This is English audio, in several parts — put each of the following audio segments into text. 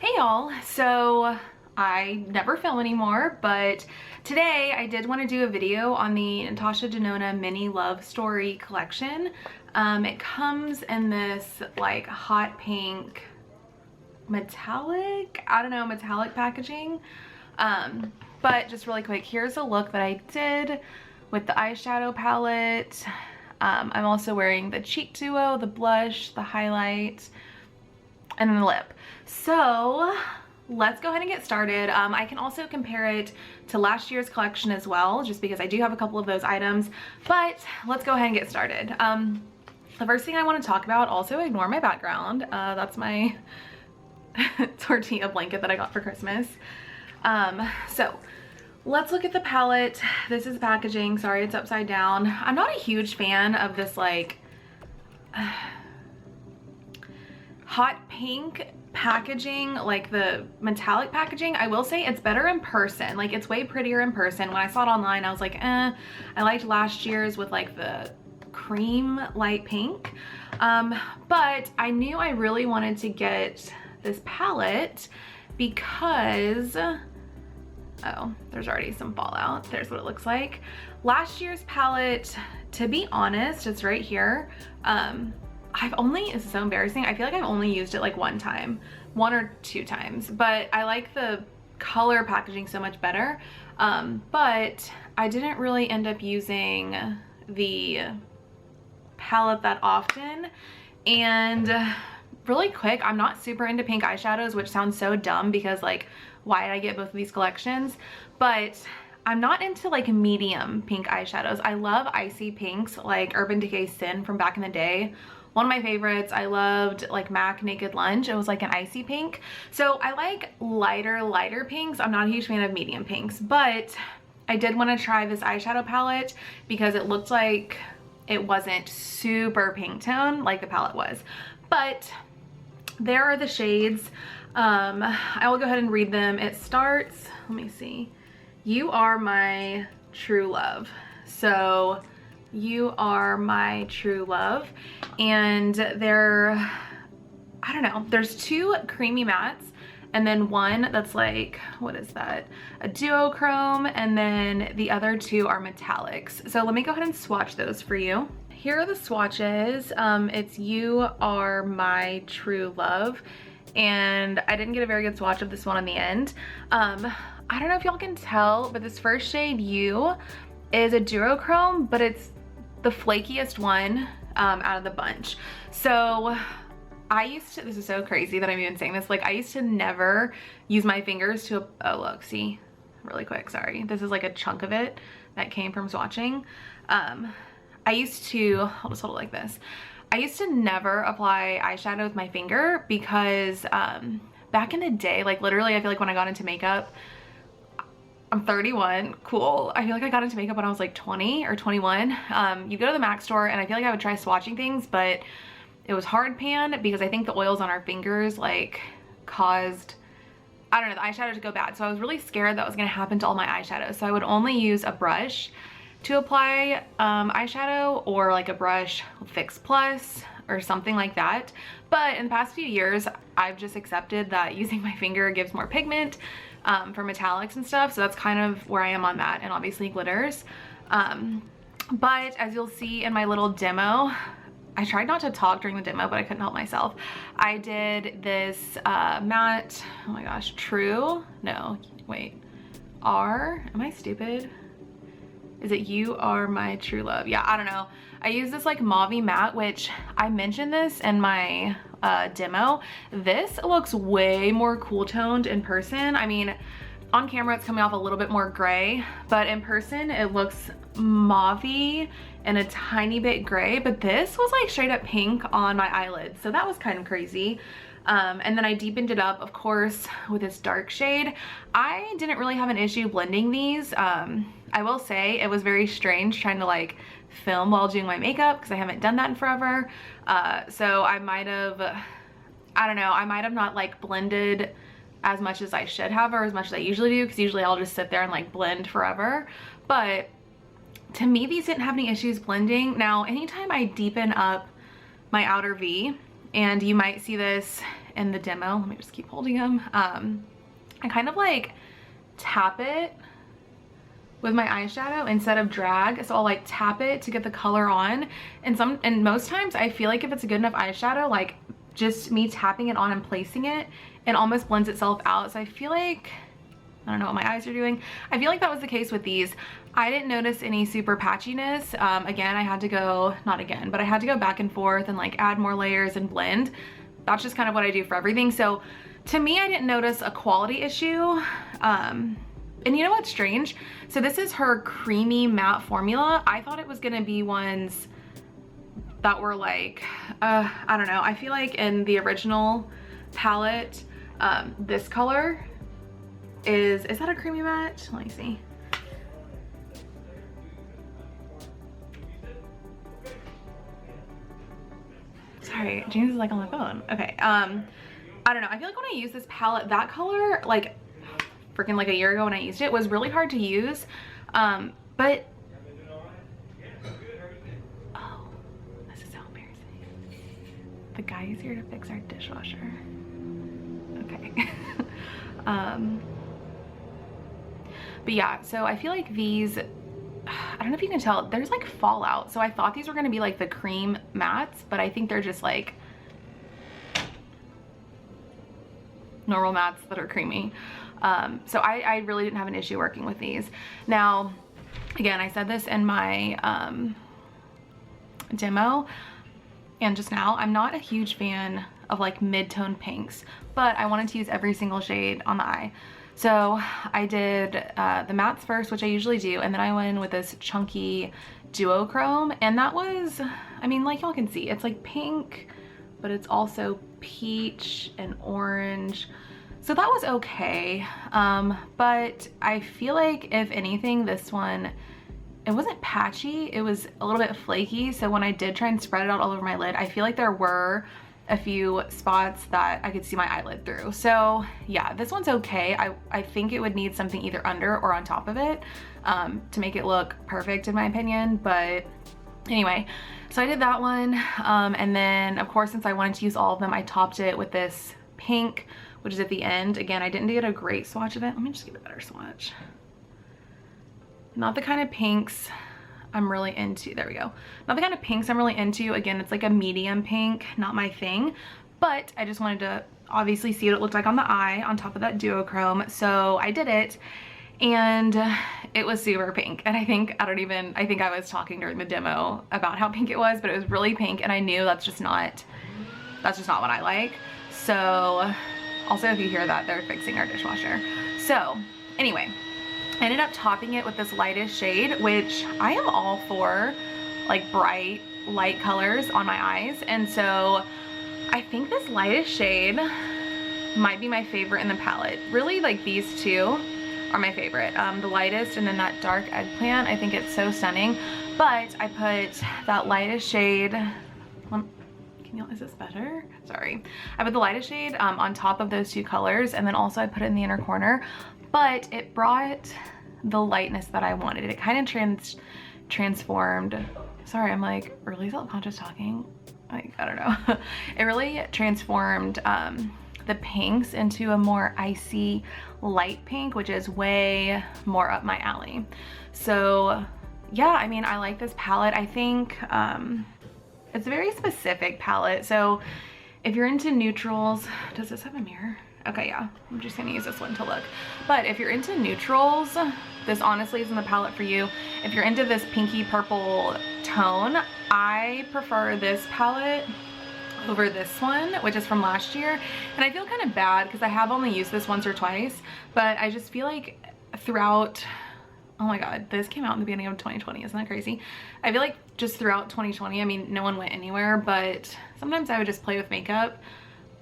Hey y'all, so I never film anymore, but today I did want to do a video on the Natasha Denona mini love story collection. It comes in this like hot pink metallic, metallic packaging. But just really quick, here's a look that I did with the eyeshadow palette. I'm also wearing the cheek duo, the blush, the highlight, and then the lip. So let's go ahead and get started. I can also compare it to last year's collection as well, just because I do have a couple of those items, but let's go ahead and get started. The first thing I want to talk about, also ignore my background. That's my tortilla blanket that I got for Christmas. So let's look at the palette. This is packaging. Sorry, it's upside down. I'm not a huge fan of this like hot pink packaging, like the metallic packaging. I will say it's better in person. Like, it's way prettier in person. When I saw it online, I was like, I liked last year's with like the cream light pink. But I knew I really wanted to get this palette because, oh, there's already some fallout. There's what it looks like. Last year's palette, to be honest, it's right here. It's so embarrassing. I feel like I've only used it like one or two times, but I like the color packaging so much better. But I didn't really end up using the palette that often. And really quick, I'm not super into pink eyeshadows, which sounds so dumb because like, why did I get both of these collections? But I'm not into like medium pink eyeshadows. I love icy pinks like Urban Decay Sin from back in the day. One of my favorites. I loved like MAC Naked Lunch. It was like an icy pink. So I like lighter pinks. I'm not a huge fan of medium pinks, but I did want to try this eyeshadow palette because it looked like it wasn't super pink tone like the palette was. But there are the shades. I will go ahead and read them. It starts, let me see. You Are My True Love. So You Are My True Love. And I don't know, there's two creamy mattes and then one that's like, what is that? A duochrome, and then the other two are metallics. So let me go ahead and swatch those for you. Here are the swatches. It's You Are My True Love. And I didn't get a very good swatch of this one on the end. I don't know if y'all can tell, but this first shade, You, is a duochrome, but it's the flakiest one out of the bunch. So this is so crazy that I'm even saying this, like I used to never use my fingers to, oh look, see, really quick, sorry. This is like a chunk of it that came from swatching. I used to, I'll just hold it like this. I used to never apply eyeshadow with my finger because back in the day, like literally I feel like when I got into makeup, I'm 31, cool. I feel like I got into makeup when I was like 20 or 21. You go to the MAC store and I feel like I would try swatching things, but it was hard pan because I think the oils on our fingers like caused, I don't know, the eyeshadow to go bad. So I was really scared that was gonna happen to all my eyeshadows. So I would only use a brush to apply eyeshadow, or like a brush with Fix Plus or something like that. But in the past few years, I've just accepted that using my finger gives more pigment for metallics and stuff. So that's kind of where I am on that, and obviously glitters. But as you'll see in my little demo, I tried not to talk during the demo, but I couldn't help myself. I did this matte, oh my gosh, True, no, wait, am I stupid? Is it You Are My True Love? Yeah, I don't know. I use this like mauve matte, which I mentioned this in my demo. This looks way more cool toned in person. I mean, on camera it's coming off a little bit more gray, but in person it looks mauve and a tiny bit gray, but this was like straight up pink on my eyelids. So that was kind of crazy. And then I deepened it up, of course, with this dark shade. I didn't really have an issue blending these. I will say it was very strange trying to like film while doing my makeup because I haven't done that in forever. So I might have, I don't know, I might have not like blended as much as I should have, or as much as I usually do, because usually I'll just sit there and like blend forever. But to me, these didn't have any issues blending. Now, anytime I deepen up my outer V, and you might see this in the demo, let me just keep holding them. I kind of like tap it with my eyeshadow instead of drag. So I'll like tap it to get the color on. And most times I feel like if it's a good enough eyeshadow, like just me tapping it on and placing it, it almost blends itself out. So I feel like, I don't know what my eyes are doing. I feel like that was the case with these. I didn't notice any super patchiness. Again, I had to go, not again, but I had to go back and forth and like add more layers and blend. That's just kind of what I do for everything. So to me, I didn't notice a quality issue. And you know what's strange? So this is her creamy matte formula. I thought it was gonna be ones that were like, I don't know. I feel like in the original palette, this color is that a creamy matte? Let me see. Sorry, James is like on my phone. Okay, I don't know. I feel like when I use this palette, that color, like freaking like a year ago when I used it, was really hard to use. But, oh, this is so embarrassing. The guy is here to fix our dishwasher. Okay. But yeah, so I feel like these, I don't know if you can tell, there's like fallout. So I thought these were gonna be like the cream mattes, but I think they're just like normal mattes that are creamy. So I really didn't have an issue working with these. Now, again, I said this in my demo and just now, I'm not a huge fan of like mid-tone pinks, but I wanted to use every single shade on the eye. So I did the mattes first, which I usually do, and then I went in with this chunky duochrome, and that was, I mean, like y'all can see, it's like pink, but it's also peach and orange. So that was okay, but I feel like if anything, this one, it wasn't patchy, it was a little bit flaky. So when I did try and spread it out all over my lid, I feel like there were a few spots that I could see my eyelid through. So yeah, this one's okay. I think it would need something either under or on top of it to make it look perfect in my opinion. But anyway, so I did that one. And then of course, since I wanted to use all of them, I topped it with this pink, which is at the end. Again, I didn't get a great swatch of it. Let me just get a better swatch. Not the kind of pinks I'm really into. There we go. Not the kind of pinks I'm really into. Again, it's like a medium pink, not my thing. But I just wanted to obviously see what it looked like on the eye on top of that duochrome. So I did it and it was super pink. And I think I was talking during the demo about how pink it was, but it was really pink. And I knew that's just not what I like. So also if you hear that, they're fixing our dishwasher. So anyway, I ended up topping it with this lightest shade, which I am all for, like bright light colors on my eyes. And so I think this lightest shade might be my favorite in the palette. Really, like these two are my favorite. The lightest and then that dark eggplant. I think it's so stunning. But I put that lightest shade, is this better? Sorry. I put the lightest shade on top of those two colors, and then also I put it in the inner corner. But it brought the lightness that I wanted. It kind of transformed. Sorry, I'm like really self-conscious talking. Like, I don't know. It really transformed the pinks into a more icy light pink, which is way more up my alley. So yeah, I mean, I like this palette. I think it's a very specific palette. So if you're into neutrals, does this have a mirror? Okay, yeah, I'm just gonna use this one to look. But if you're into neutrals, this honestly is in the palette for you. If you're into this pinky purple tone, I prefer this palette over this one, which is from last year. And I feel kind of bad because I have only used this once or twice, but I just feel like throughout, oh my God, this came out in the beginning of 2020. Isn't that crazy? I feel like just throughout 2020, I mean, no one went anywhere, but sometimes I would just play with makeup.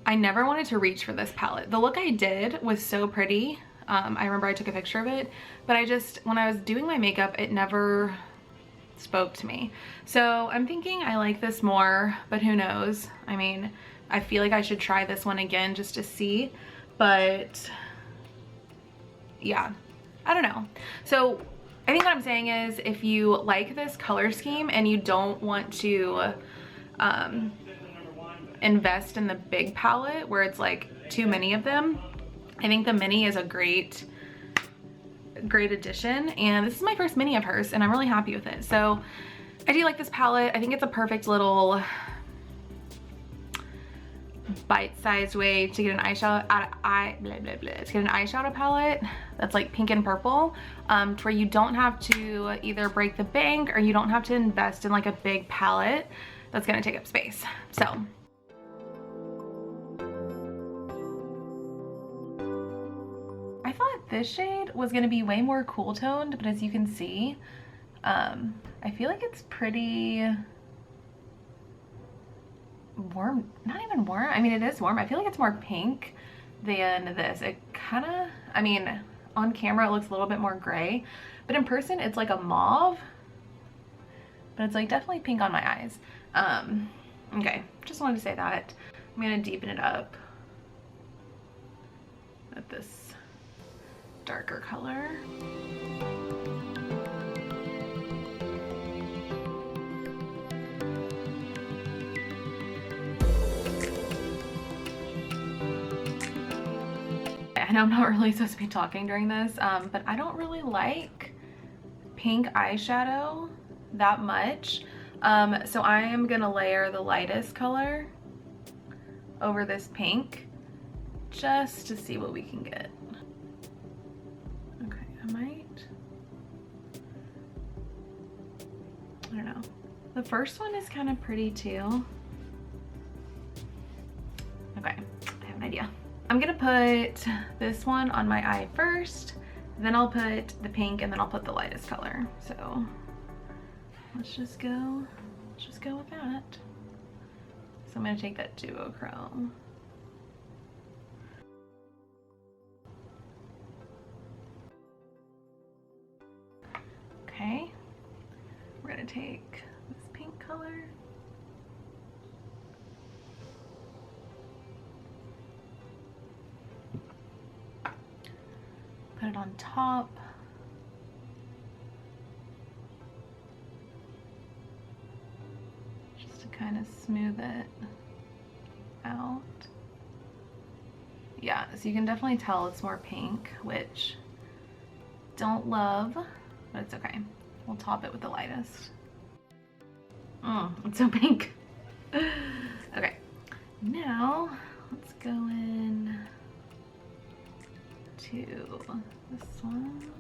I never wanted to reach for this palette. The look I did was so pretty. I remember I took a picture of it, but when I was doing my makeup, it never spoke to me. So I'm thinking I like this more, but who knows? I mean, I feel like I should try this one again just to see, but yeah, I don't know. So I think what I'm saying is if you like this color scheme and you don't want to, invest in the big palette where it's like too many of them. I think the mini is a great addition, and this is my first mini of hers and I'm really happy with it. So I do like this palette. I think it's a perfect little bite-sized way to get an eyeshadow to get an eyeshadow palette that's like pink and purple, to where you don't have to either break the bank or you don't have to invest in like a big palette that's gonna take up space. So I thought this shade was gonna be way more cool toned, but as you can see, I feel like it's pretty warm. Not even warm. I mean, it is warm. I feel like it's more pink than this. It kind of, I mean, on camera it looks a little bit more gray, but in person it's like a mauve, but it's like definitely pink on my eyes. Okay, just wanted to say that. I'm gonna deepen it up with this darker color. I know I'm not really supposed to be talking during this, but I don't really like pink eyeshadow that much. So I am gonna layer the lightest color over this pink just to see what we can get. Okay, I don't know. The first one is kind of pretty too. Okay, I have an idea. I'm gonna put this one on my eye first, then I'll put the pink, and then I'll put the lightest color. So let's just go with that. So I'm gonna take that duochrome. Okay, we're gonna take this pink color. Put it on top. Just to kind of smooth it out. Yeah, so you can definitely tell it's more pink, which don't love, but it's okay. We'll top it with the lightest. It's so pink. Okay, now let's go in to this one.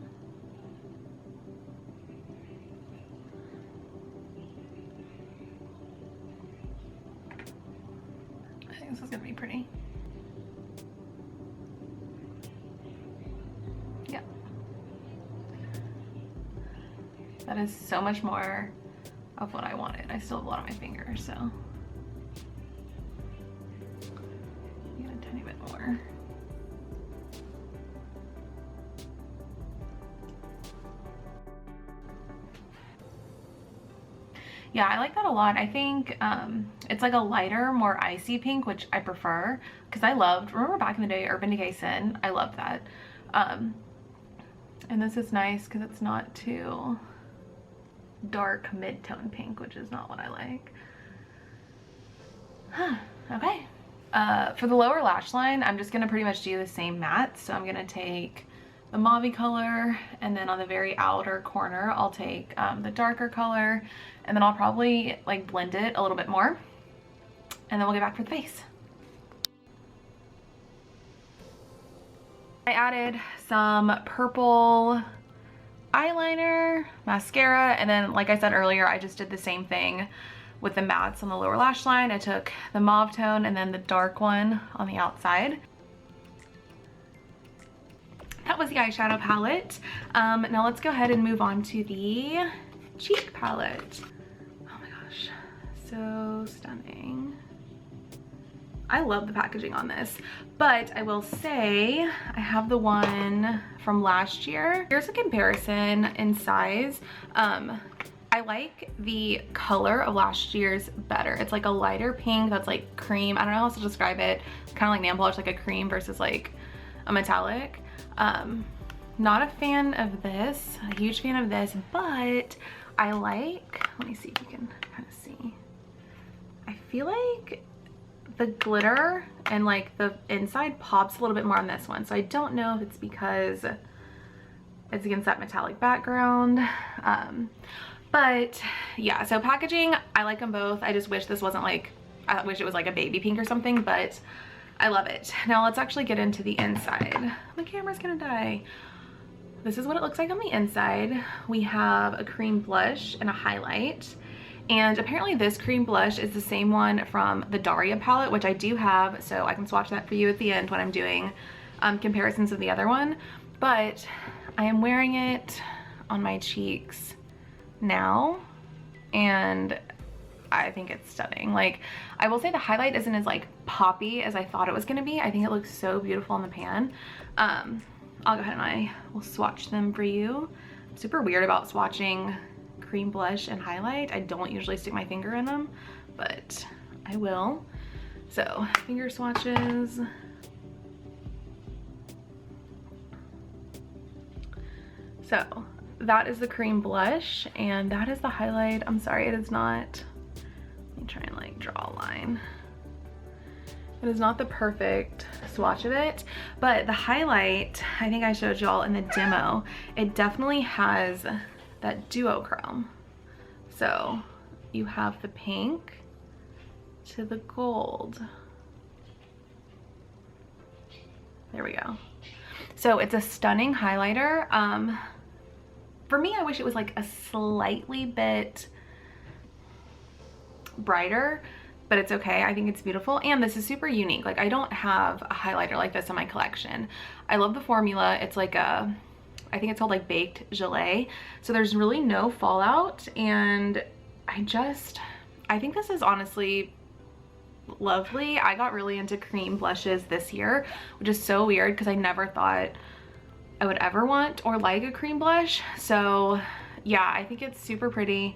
I think this is gonna be pretty. Yeah. That is so much more of what I wanted. I still have a lot on my fingers, so get a tiny bit more. Yeah, I like that a lot. I think it's like a lighter, more icy pink, which I prefer because I loved, remember back in the day, Urban Decay Sin? I loved that. And this is nice because it's not too dark mid-tone pink, which is not what I like. Okay. For the lower lash line, I'm just gonna pretty much do the same matte. So I'm gonna take the mauve color, and then on the very outer corner I'll take the darker color, and then I'll probably like blend it a little bit more, and then we'll get back for the face. I added some purple eyeliner, mascara, and then like I said earlier, I just did the same thing with the mattes on the lower lash line. I took the mauve tone and then the dark one on the outside. That was the eyeshadow palette. Now let's go ahead and move on to the cheek palette. Oh my gosh, so stunning. I love the packaging on this, but I will say I have the one from last year. Here's a comparison in size. I like the color of last year's better. It's like a lighter pink that's like cream. I don't know how else to describe it. Kind of like nail polish, like a cream versus like a metallic. Not a fan of this, a huge fan of this, but I like, let me see if you can kind of see. I feel like the glitter and like the inside pops a little bit more on this one. So I don't know if it's because it's against that metallic background. But yeah, so packaging, I like them both. I just wish this wasn't like, I wish it was like a baby pink or something, but I love it. Now let's actually get into the inside. My camera's gonna die. This is what it looks like on the inside. We have a cream blush and a highlight. And apparently this cream blush is the same one from the Daria palette, which I do have, so I can swatch that for you at the end when I'm doing comparisons of the other one. But I am wearing it on my cheeks now, and I think it's stunning. Like, I will say the highlight isn't as like poppy as I thought it was gonna be. I think it looks so beautiful in the pan. I'll go ahead and I will swatch them for you. I'm super weird about swatching cream blush and highlight. I don't usually stick my finger in them, but I will. So finger swatches. So that is the cream blush and that is the highlight. I'm sorry, it is not, let me try and like draw a line. It is not the perfect swatch of it, but the highlight, I think I showed y'all in the demo, it definitely has that duochrome. So you have the pink to the gold. There we go. So it's a stunning highlighter. For me, I wish it was like a slightly bit brighter, but it's okay. I think it's beautiful. And this is super unique. Like, I don't have a highlighter like this in my collection. I love the formula. It's like a, I think it's called like baked gelée. So there's really no fallout. And I think this is honestly lovely. I got really into cream blushes this year, which is so weird because I never thought I would ever want or like a cream blush. So yeah, I think it's super pretty.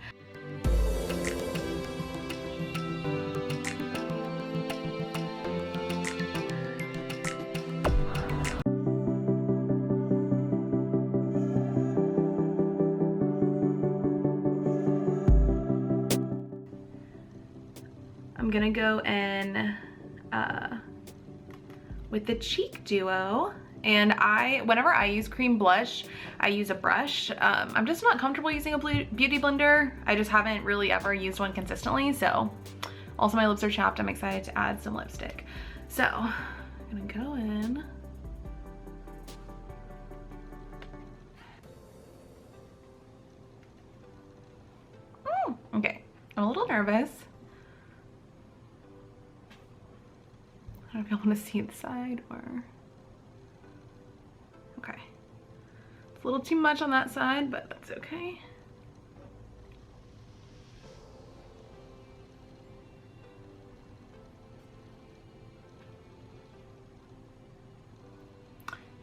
I'm gonna go in with the Cheek Duo, and whenever I use cream blush, I use a brush. I'm just not comfortable using a beauty blender. I just haven't really ever used one consistently, so. Also my lips are chapped, I'm excited to add some lipstick. So, I'm gonna go in. Okay, I'm a little nervous. I don't know if y'all want to see the side or... Okay. It's a little too much on that side, but that's okay.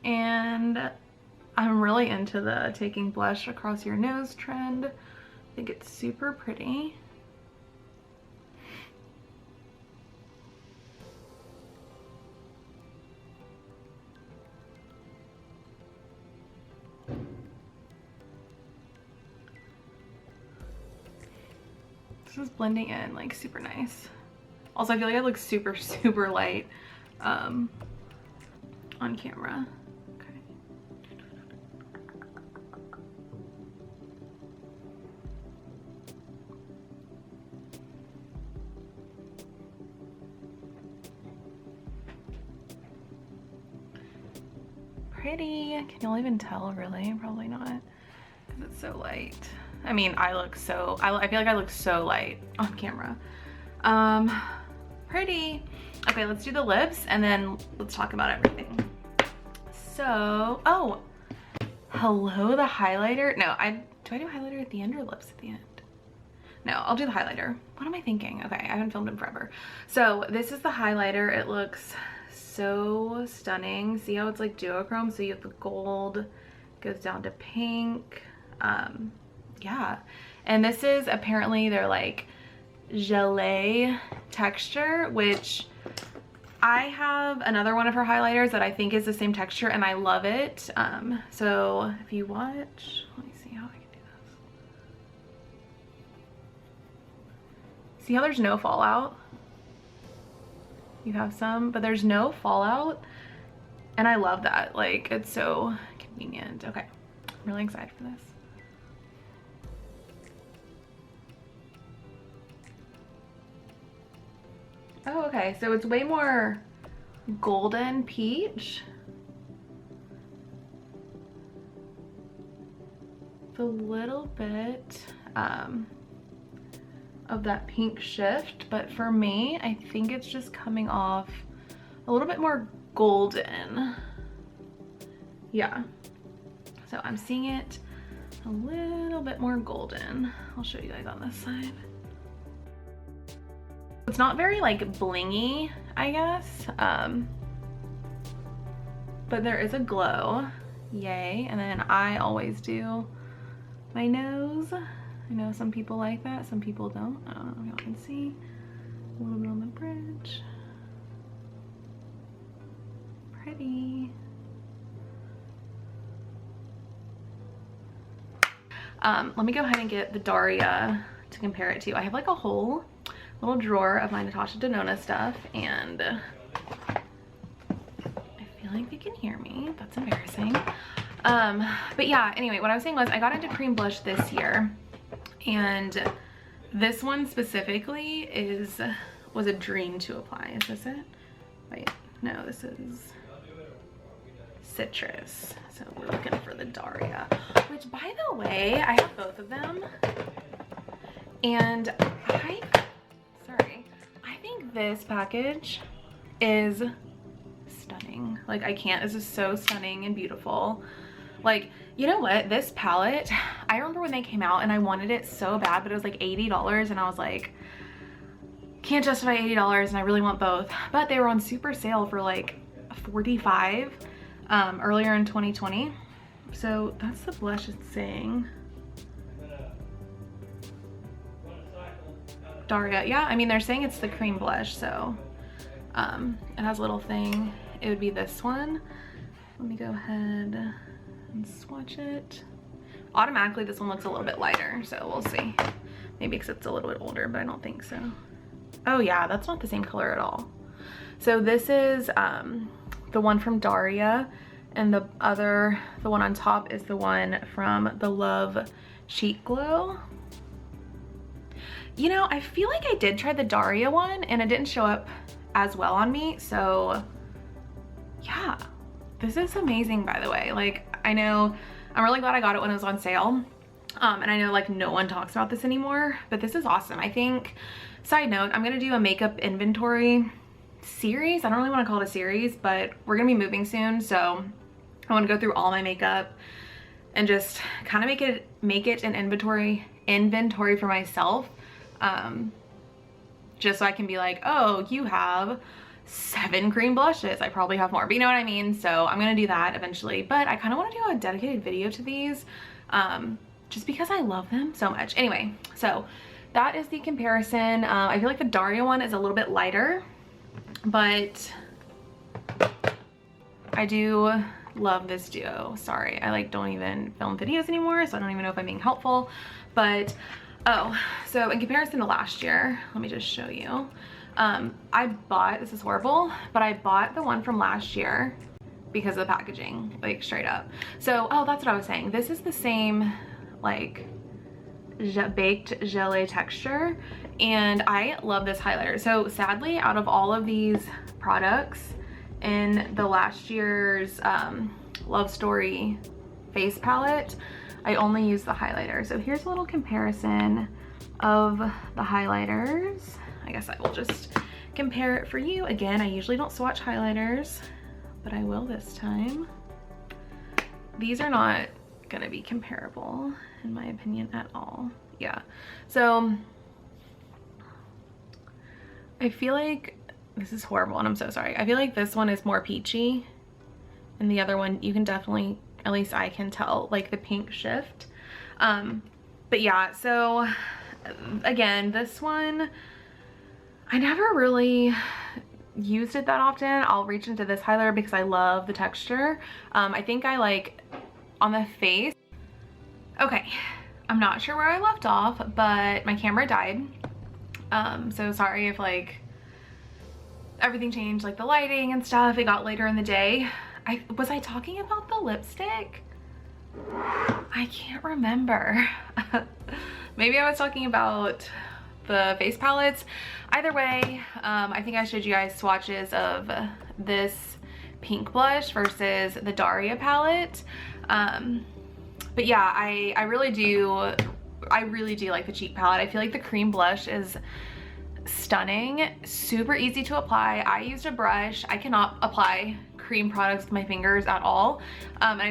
And I'm really into the taking blush across your nose trend. I think it's super pretty. This is blending in like super nice. Also, I feel like I look super, super light on camera. Okay. Pretty. Can y'all even tell really? Probably not, because it's so light. I mean, I feel like I look so light on camera. Pretty. Okay, let's do the lips and then let's talk about everything. So, oh, hello, the highlighter. No, do I do highlighter at the end or lips at the end? No, I'll do the highlighter. What am I thinking? Okay, I haven't filmed in forever. So this is the highlighter. It looks so stunning. See how it's like duochrome? So you have the gold, goes down to pink. Yeah, and this is apparently their like gelée texture, which I have another one of her highlighters that I think is the same texture and I love it. So if you watch, let me see how I can do this. See how there's no fallout? you have some, but there's no fallout. And I love that. Like, it's so convenient. Okay, I'm really excited for this. Oh, okay, so it's way more golden peach. It's a little bit of that pink shift, but for me, I think it's just coming off a little bit more golden. Yeah, so I'm seeing it a little bit more golden. I'll show you guys on this side. It's not very like blingy, I guess, but there is a glow, yay. And then I always do my nose. I know some people like that, some people don't. I don't know if y'all can see. A little bit on the bridge. Pretty. Let me go ahead and get the Daria to compare it to. I have like a whole little drawer of my Natasha Denona stuff, and I feel like they can hear me. That's embarrassing. But yeah, anyway, what I was saying was I got into cream blush this year, and this one specifically was a dream to apply. Is this it? Wait, no, this is Citrus. So we're looking for the Daria, which, by the way, I have both of them, and I think this package is stunning. Like, I can't, this is so stunning and beautiful. Like, you know what, this palette, I remember when they came out and I wanted it so bad, but it was like $80, and I was like, can't justify $80, and I really want both. But they were on super sale for like $45 earlier in 2020. So that's the blush it's saying. Daria, yeah, I mean, they're saying it's the cream blush, so it has a little thing. It would be this one. Let me go ahead and swatch it. Automatically, this one looks a little bit lighter, so we'll see. Maybe because it's a little bit older, but I don't think so. Oh yeah, that's not the same color at all. So this is the one from Daria, and the one on top is the one from the Love Cheek Glow. You know, I feel like I did try the Daria one and it didn't show up as well on me. So yeah, this is amazing, by the way. Like, I know, I'm really glad I got it when it was on sale. And I know like no one talks about this anymore, but this is awesome. I think, side note, I'm gonna do a makeup inventory series. I don't really want to call it a series, but we're gonna be moving soon. So I want to go through all my makeup and just kind of make it an inventory for myself. Just so I can be like, oh, you have 7 cream blushes. I probably have more, but you know what I mean? So I'm gonna do that eventually, but I kind of want to do a dedicated video to these, just because I love them so much. Anyway, so that is the comparison. I feel like the Daria one is a little bit lighter, but I do love this duo. Sorry, I like don't even film videos anymore, so I don't even know if I'm being helpful, but oh, so in comparison to last year, let me just show you. I bought, this is horrible, but I bought the one from last year because of the packaging, like straight up. So, oh, that's what I was saying. This is the same like baked gelée texture, and I love this highlighter. So sadly, out of all of these products in the last year's Love Story face palette, I only use the highlighter. So here's a little comparison of the highlighters. I guess I will just compare it for you. Again, I usually don't swatch highlighters, but I will this time. These are not gonna be comparable in my opinion at all. Yeah, so I feel like this is horrible and I'm so sorry. I feel like this one is more peachy, and the other one, you can definitely, at least I can tell, like the pink shift. But yeah, so again, this one, I never really used it that often. I'll reach into this highlighter because I love the texture. I think I like on the face. Okay, I'm not sure where I left off, but my camera died. So sorry if like everything changed, like the lighting and stuff. It got later in the day. Was I talking about the lipstick? I can't remember. Maybe I was talking about the face palettes. Either way, I think I showed you guys swatches of this pink blush versus the Daria palette. But yeah, I really do like the cheek palette. I feel like the cream blush is stunning, super easy to apply. I used a brush. I cannot apply cream products with my fingers at all. I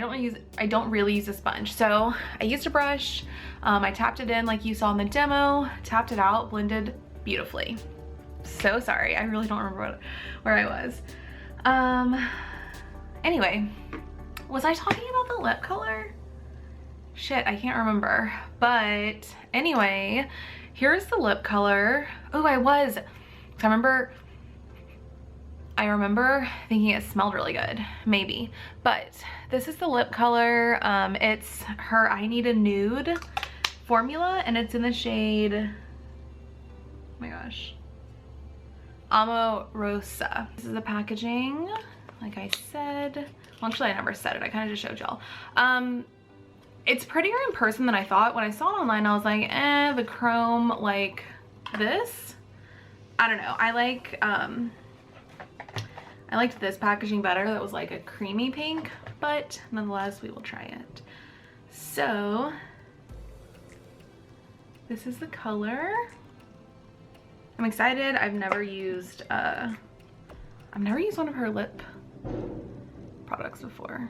don't really use a sponge. So I used a brush. I tapped it in like you saw in the demo, tapped it out, blended beautifully. So sorry, I really don't remember where I was. Anyway, was I talking about the lip color? Shit, I can't remember. But anyway, here's the lip color. Oh, I remember thinking it smelled really good, maybe. But this is the lip color. It's her I Need a Nude formula, and it's in the shade, oh my gosh, Amorosa. This is the packaging, like I said. Well, actually, I never said it. I kind of just showed y'all. It's prettier in person than I thought. When I saw it online, I was like, the chrome like this. I don't know. I liked this packaging better. That was like a creamy pink, but nonetheless, we will try it. So this is the color. I'm excited. I've never used one of her lip products before.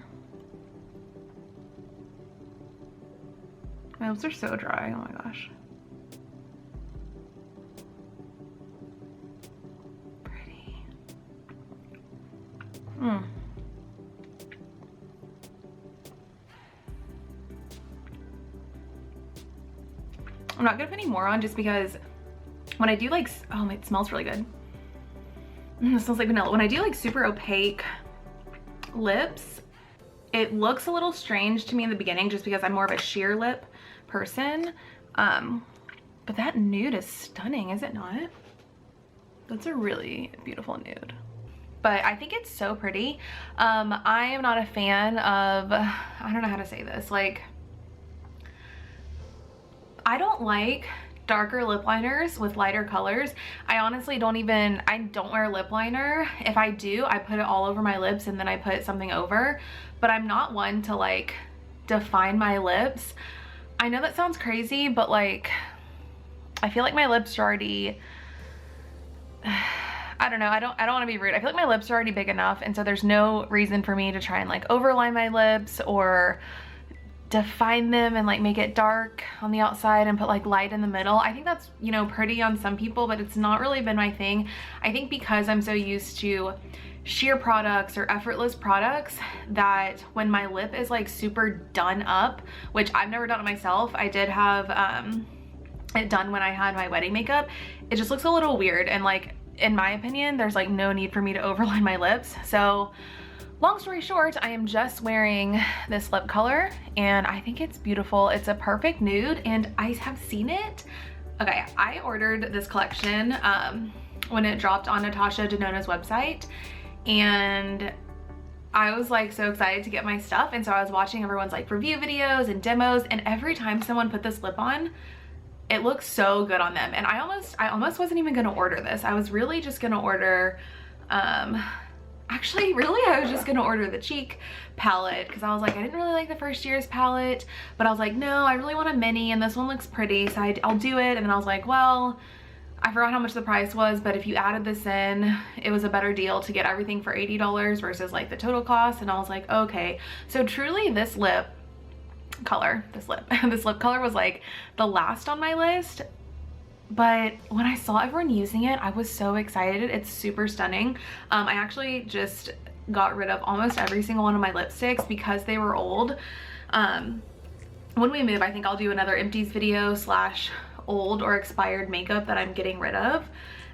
My lips are so dry, oh my gosh. Pretty. I'm not gonna put any more on just because when I do like, oh, it smells really good. It smells like vanilla. When I do like super opaque lips, it looks a little strange to me in the beginning just because I'm more of a sheer lip person. But that nude is stunning, is it not? That's a really beautiful nude. But I think it's so pretty. I am not a fan of, I don't know how to say this, like, I don't like darker lip liners with lighter colors. I honestly don't wear lip liner. If I do, I put it all over my lips and then I put something over, but I'm not one to like define my lips. I know that sounds crazy, but like, I feel like my lips are already, I don't know, I don't want to be rude. I feel like my lips are already big enough, and so there's no reason for me to try and like overline my lips or define them and like make it dark on the outside and put like light in the middle. I think that's, you know, pretty on some people, but it's not really been my thing. I think because I'm so used to sheer products or effortless products that when my lip is like super done up, which I've never done it myself, I did have it done when I had my wedding makeup, it just looks a little weird, and like in my opinion there's like no need for me to overline my lips. So long story short, I am just wearing this lip color and I think it's beautiful. It's a perfect nude and I have seen it. Okay, I ordered this collection when it dropped on Natasha Denona's website, and I was like so excited to get my stuff, and so I was watching everyone's like review videos and demos, and every time someone put this lip on, it looks so good on them. And I almost wasn't even gonna order this. I was really just gonna order actually, really, I was just gonna order the cheek palette because I was like, I didn't really like the first year's palette, but I was like, no, I really want a mini and this one looks pretty, so I'll do it. And then I was like, well, I forgot how much the price was, but if you added this in, it was a better deal to get everything for $80 versus like the total cost. And I was like, okay. So truly this lip color was like the last on my list. But when I saw everyone using it, I was so excited. It's super stunning. I actually just got rid of almost every single one of my lipsticks because they were old. When we move, I think I'll do another empties video / old or expired makeup that I'm getting rid of.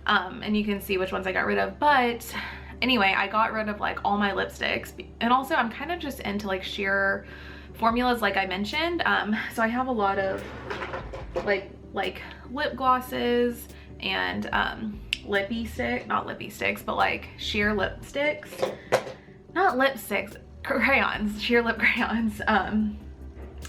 And you can see which ones I got rid of. But anyway, I got rid of like all my lipsticks. And also I'm kind of just into like sheer formulas like I mentioned. So I have a lot of like lip glosses and lippy stick, not lippy sticks, but like sheer lipsticks, not lipsticks, crayons, sheer lip crayons.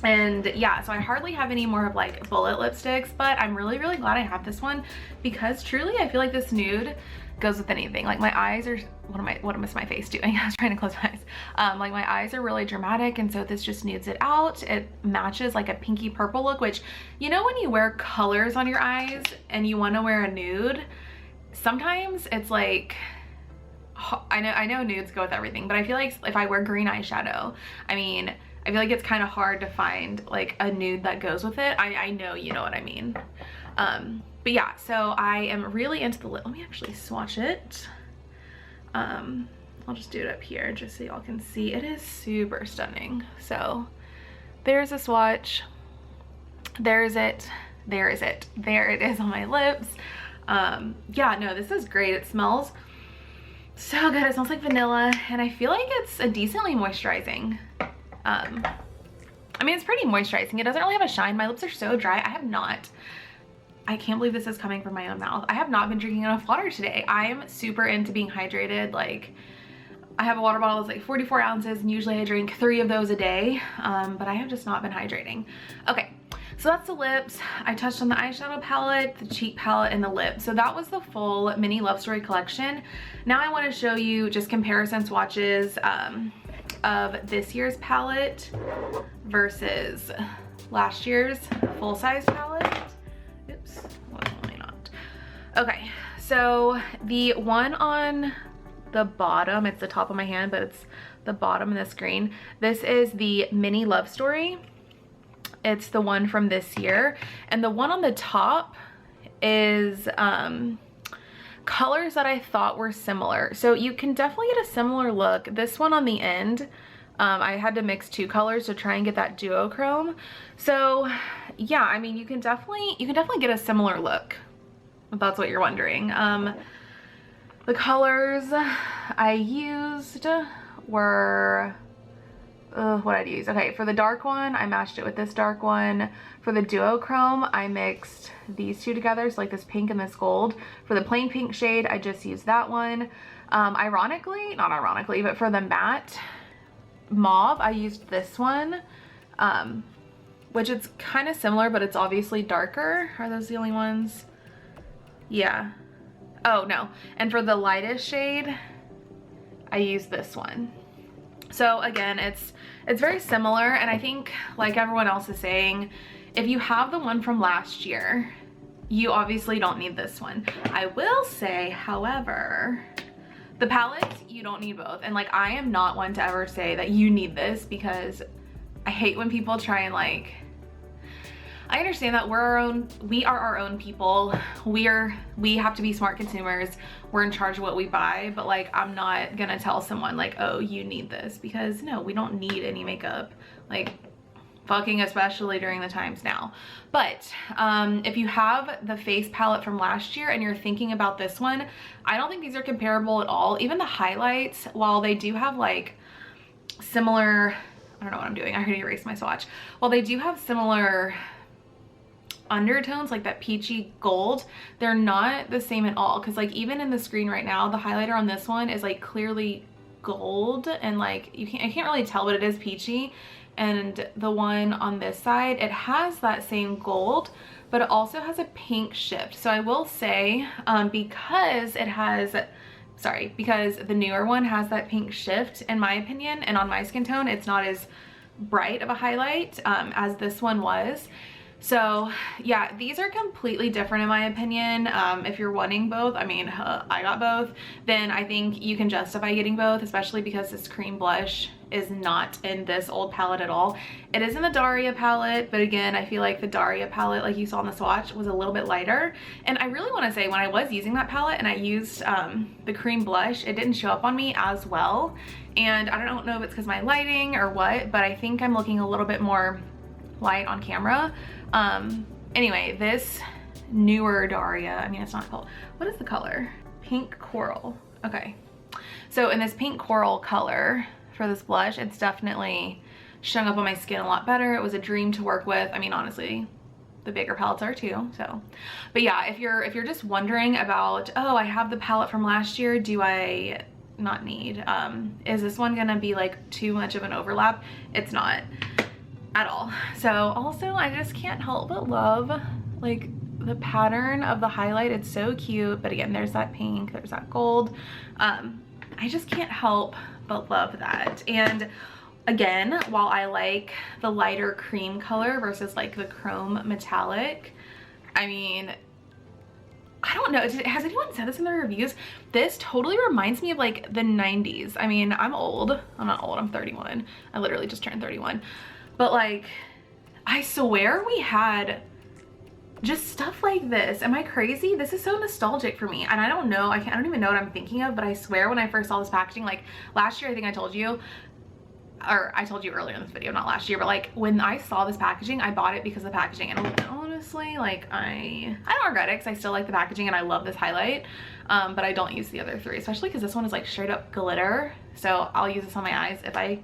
And yeah, so I hardly have any more of like bullet lipsticks, but I'm really glad I have this one, because truly I feel like this nude goes with anything. Like my eyes are, what am my face doing? I was trying to close my eyes. Like my eyes are really dramatic, and so this just nudes it out. It matches like a pinky purple look, which, you know, when you wear colors on your eyes and you want to wear a nude, sometimes it's like, I know nudes go with everything, but I feel like if I wear green eyeshadow, I mean, I feel like it's kind of hard to find like a nude that goes with it. I know, you know what I mean. But yeah, so I am really into the lip. Let me actually swatch it. I'll just do it up here just so y'all can see. It is super stunning. So there's a swatch. There's it. There is it. There it is on my lips. Yeah, no, this is great. It smells so good. It smells like vanilla, and I feel like it's a decently moisturizing. I mean, it's pretty moisturizing. It doesn't really have a shine. My lips are so dry. I can't believe this is coming from my own mouth. I have not been drinking enough water today. I'm super into being hydrated. Like, I have a water bottle that's like 44 ounces, and usually I drink 3 of those a day, but I have just not been hydrating. Okay, so that's the lips. I touched on the eyeshadow palette, the cheek palette, and the lip. So that was the full mini love story collection. Now I want to show you just comparison swatches of this year's palette versus last year's full-size palette. Oops, well, really not. Okay, so the one on the bottom, it's the top of my hand, but it's the bottom of the screen. This is the mini love story. It's the one from this year, and the one on the top is colors that I thought were similar. So you can definitely get a similar look. This one on the end, I had to mix 2 colors to try and get that duochrome. So yeah, I mean, you can definitely get a similar look, if that's what you're wondering. The colors I used were, what I'd use. Okay, for the dark one, I matched it with this dark one. For the duochrome, I mixed these 2 together, so like this pink and this gold. For the plain pink shade, I just used that one. Ironically, not ironically, but for the matte mauve, I used this one, which it's kind of similar, but it's obviously darker. Are those the only ones? Yeah. Oh, no. And for the lightest shade, I used this one. So again, it's very similar, and I think, like everyone else is saying, if you have the one from last year, you obviously don't need this one. I will say, however, the palettes, you don't need both. And like, I am not one to ever say that you need this, because I hate when people try and like, I understand that we are our own people. We have to be smart consumers. We're in charge of what we buy, but like, I'm not gonna tell someone like, oh, you need this, because no, we don't need any makeup, like fucking especially during the times now. But if you have the face palette from last year and you're thinking about this one, I don't think these are comparable at all. Even the highlights, while they do have like similar, I don't know what I'm doing, I already erased my swatch. While they do have similar undertones, like that peachy gold, they're not the same at all, because like even in the screen right now, the highlighter on this one is like clearly gold, and like I can't really tell, but it is peachy. And the one on this side, it has that same gold, but it also has a pink shift. So I will say, because the newer one has that pink shift, in my opinion, and on my skin tone, it's not as bright of a highlight as this one was. So yeah, these are completely different in my opinion. If you're wanting both, I mean, I got both, then I think you can justify getting both, especially because this cream blush is not in this old palette at all. It is in the Daria palette, but again, I feel like the Daria palette, like you saw in the swatch, was a little bit lighter. And I really want to say, when I was using that palette and I used the cream blush, it didn't show up on me as well. And I don't know if it's because my lighting or what, but I think I'm looking a little bit more light on camera. Anyway, this newer Daria, I mean, it's not called, what is the color? Pink coral. Okay, so in this pink coral color for this blush, it's definitely showing up on my skin a lot better. It was a dream to work with. I mean, honestly, the bigger palettes are too. So, but yeah, if you're just wondering about, oh, I have the palette from last year, do I not need, is this one gonna be like too much of an overlap? It's not at all. So also, I just can't help but love like the pattern of the highlight. It's so cute, but again, there's that pink, there's that gold. I just can't help but love that. And again, while I like the lighter cream color versus like the chrome metallic, I mean, I don't know, has anyone said this in their reviews? This totally reminds me of like the 90s. I mean, I'm old. I'm not old, I'm 31. I literally just turned 31. But like, I swear we had just stuff like this. Am I crazy? This is so nostalgic for me. And I don't know, I don't even know what I'm thinking of, but I swear when I first saw this packaging, like last year, I think I told you, or I told you earlier in this video, not last year, but like when I saw this packaging, I bought it because of the packaging. And honestly, like I don't regret it because I still like the packaging and I love this highlight. But I don't use the other three, especially because this one is like straight up glitter. So I'll use this on my eyes if I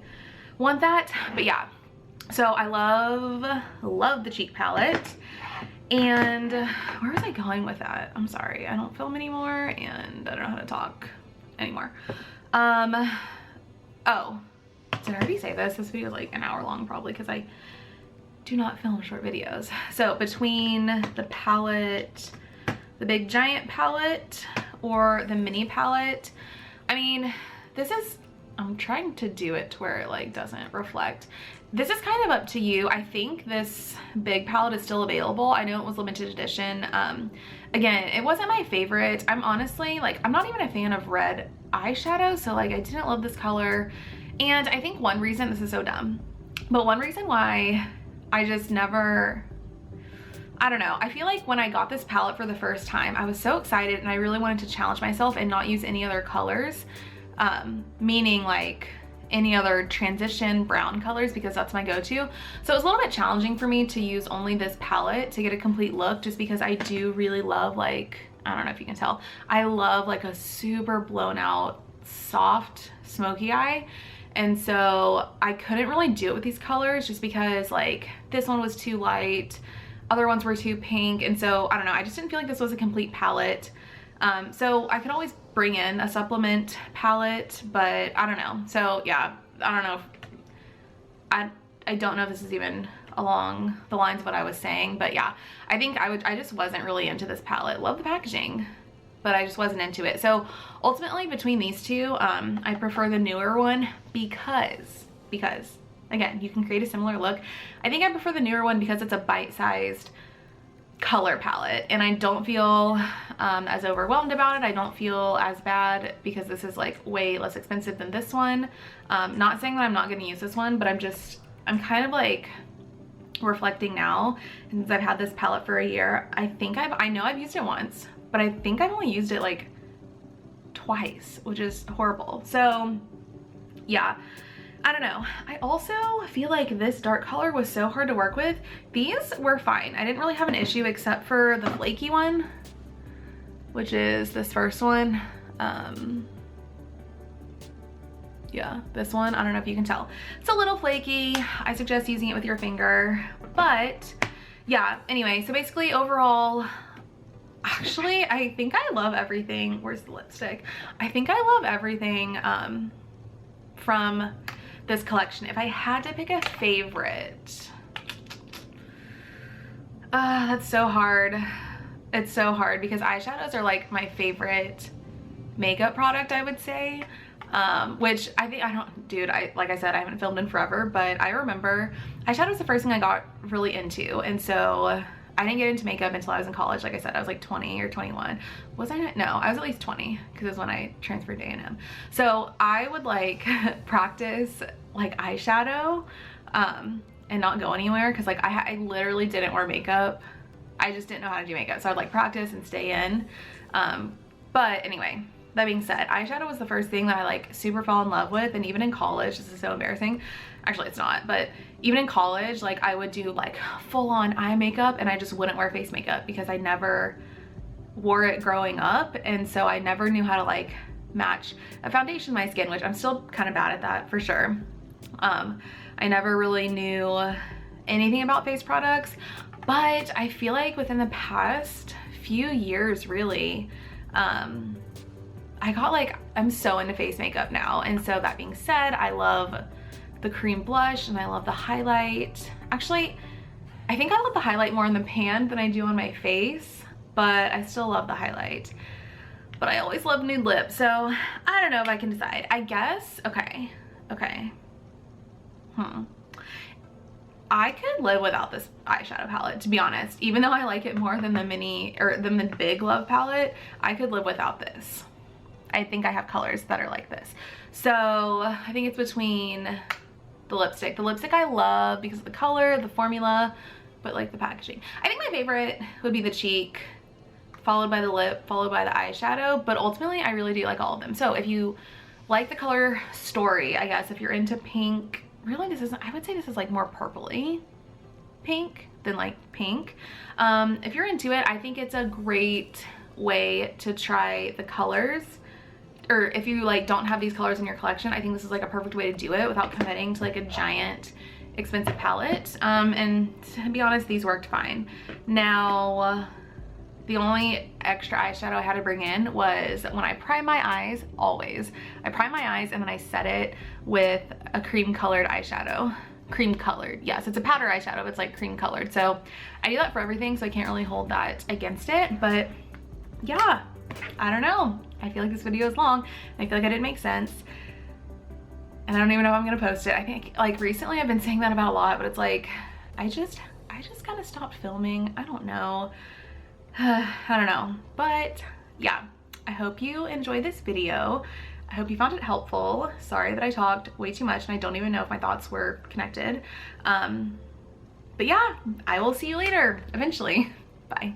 want that. But yeah, so I love the cheek palette. And where was I going with that? I'm sorry, I don't film anymore and I don't know how to talk anymore. Oh, did I already say this? This video is like an hour long probably because I do not film short videos. So between the palette, the big giant palette or the mini palette, I mean, this is, I'm trying to do it to where it like doesn't reflect. This is kind of up to you. I think this big palette is still available. I know it was limited edition. Again, it wasn't my favorite. I'm honestly like, I'm not even a fan of red eyeshadow. So like I didn't love this color. And I think one reason, this is so dumb, but one reason why I just never, I don't know. I feel like when I got this palette for the first time, I was so excited and I really wanted to challenge myself and not use any other colors. Meaning like any other transition brown colors because that's my go-to. So it was a little bit challenging for me to use only this palette to get a complete look just because I do really love like, I don't know if you can tell, I love like a super blown out soft smoky eye. And so I couldn't really do it with these colors just because like this one was too light, other ones were too pink. And so I don't know, I just didn't feel like this was a complete palette. So I could always bring in a supplement palette, but I don't know. So yeah, I don't know if, I don't know if this is even along the lines of what I was saying, but yeah, I think I just wasn't really into this palette. Love the packaging, but I just wasn't into it. So ultimately between these two, I prefer the newer one because again, you can create a similar look. I think I prefer the newer one because it's a bite-sized color palette and I don't feel as overwhelmed about it. I don't feel as bad because this is like way less expensive than this one. Not saying that I'm not going to use this one, but I'm kind of like reflecting now since I've had this palette for a year. I know I've used it once, but I think I've only used it like twice, which is horrible. So yeah, I don't know. I also feel like this dark color was so hard to work with. These were fine. I didn't really have an issue except for the flaky one, which is this first one. Yeah, this one, I don't know if you can tell. It's a little flaky. I suggest using it with your finger, but yeah, anyway, so basically overall, actually, I think I love everything. Where's the lipstick? I think I love everything from this collection. If I had to pick a favorite, that's so hard. It's so hard because eyeshadows are like my favorite makeup product, I would say. Which like I said, I haven't filmed in forever, but I remember eyeshadow was the first thing I got really into. And so I didn't get into makeup until I was in college. Like I said, I was like 20 or 21. Was I? No, I was at least 20 because it's when I transferred to A&M. So I would like practice like eyeshadow and not go anywhere because like I literally didn't wear makeup. I just didn't know how to do makeup. So I'd like practice and stay in. But anyway, that being said, eyeshadow was the first thing that I like super fell in love with. And even in college, this is so embarrassing. Actually, it's not, but even in college, like I would do like full on eye makeup and I just wouldn't wear face makeup because I never wore it growing up. And so I never knew how to like match a foundation to my skin, which I'm still kind of bad at that for sure. I never really knew anything about face products. But I feel like within the past few years, really, I got like, I'm so into face makeup now. And so that being said, I love the cream blush and I love the highlight. Actually, I think I love the highlight more in the pan than I do on my face, but I still love the highlight. But I always love nude lips, so I don't know if I can decide. I guess, okay. I could live without this eyeshadow palette, to be honest. Even though I like it more than the mini, or than the Big Love palette, I could live without this. I think I have colors that are like this. So I think it's between the lipstick. The lipstick I love because of the color, the formula, but like the packaging. I think my favorite would be the cheek, followed by the lip, followed by the eyeshadow, but ultimately I really do like all of them. So if you like the color Story, I guess, if you're into pink, really this isn't, I would say this is like more purpley pink than like pink. If you're into it, I think it's a great way to try the colors. Or if you like don't have these colors in your collection, I think this is like a perfect way to do it without committing to like a giant expensive palette. And to be honest, these worked fine. Now, the only extra eyeshadow I had to bring in was when I prime my eyes, always. I prime my eyes and then I set it with a cream colored eyeshadow. Cream colored, yes, it's a powder eyeshadow, but it's like cream colored. So I do that for everything, so I can't really hold that against it. But yeah, I don't know. I feel like this video is long. I feel like I didn't make sense. And I don't even know if I'm gonna post it. I think like recently I've been saying that about a lot, but it's like, I just kind of stopped filming. I don't know. I don't know. But yeah, I hope you enjoyed this video. I hope you found it helpful. Sorry that I talked way too much and I don't even know if my thoughts were connected. But yeah, I will see you later eventually. Bye.